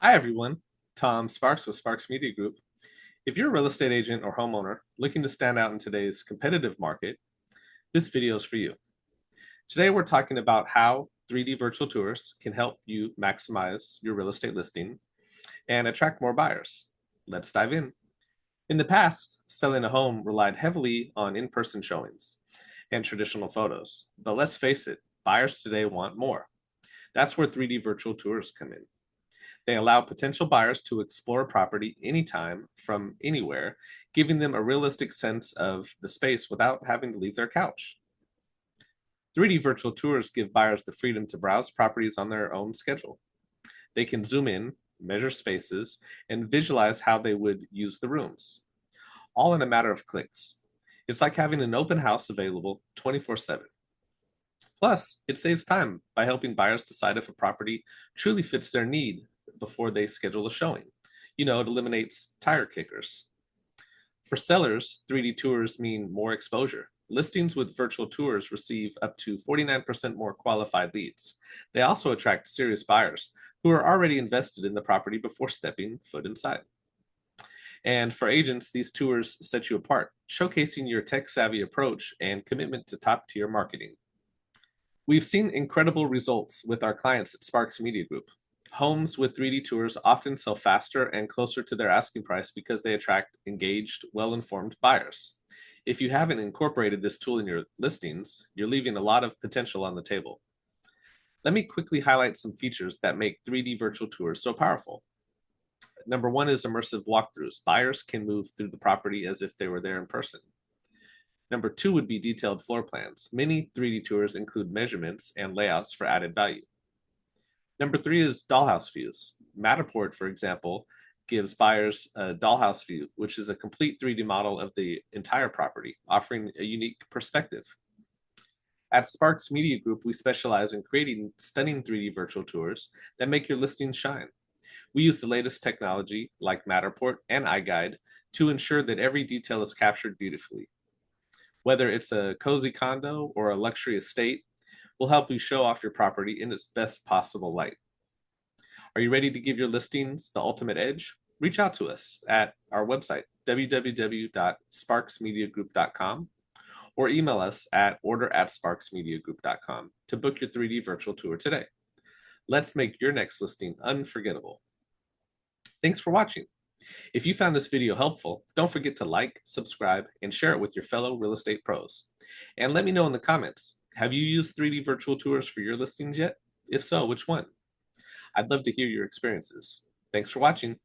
Hi, everyone. Tom Sparks with Sparks Media Group. If you're a real estate agent or homeowner looking to stand out in today's competitive market, this video is for you. Today, we're talking about how 3D virtual tours can help you maximize your real estate listing and attract more buyers. Let's dive in. In the past, selling a home relied heavily on in-person showings and traditional photos. But let's face it, buyers today want more. That's where 3D virtual tours come in. They allow potential buyers to explore a property anytime from anywhere, giving them a realistic sense of the space without having to leave their couch. 3D virtual tours give buyers the freedom to browse properties on their own schedule. They can zoom in, measure spaces, and visualize how they would use the rooms, all in a matter of clicks. It's like having an open house available 24/7. Plus, it saves time by helping buyers decide if a property truly fits their need before they schedule a showing. It eliminates tire kickers. For sellers, 3D tours mean more exposure. Listings with virtual tours receive up to 49% more qualified leads. They also attract serious buyers who are already invested in the property before stepping foot inside. And for agents, these tours set you apart, showcasing your tech savvy approach and commitment to top tier marketing. We've seen incredible results with our clients at Sparks Media Group. Homes with 3D tours often sell faster and closer to their asking price because they attract engaged, well informed buyers. If you haven't incorporated this tool in your listings, you're leaving a lot of potential on the table. Let me quickly highlight some features that make 3D virtual tours so powerful. Number one is immersive walkthroughs. Buyers can move through the property as if they were there in person. Number two would be detailed floor plans. Many 3D tours include measurements and layouts for added value. Number three is dollhouse views. Matterport, for example, gives buyers a dollhouse view, which is a complete 3D model of the entire property, offering a unique perspective. At Sparks Media Group, we specialize in creating stunning 3D virtual tours that make your listings shine. We use the latest technology like Matterport and iGUIDE to ensure that every detail is captured beautifully. Whether it's a cozy condo or a luxury estate, we'll help you show off your property in its best possible light. Are you ready to give your listings the ultimate edge? Reach out to us at our website, www.sparksmediagroup.com, or email us at order@sparksmediagroup.com to book your 3D virtual tour today. Let's make your next listing unforgettable. Thanks for watching. If you found this video helpful, don't forget to like, subscribe, and share it with your fellow real estate pros. And let me know in the comments, have you used 3D virtual tours for your listings yet? If so, which one? I'd love to hear your experiences. Thanks for watching.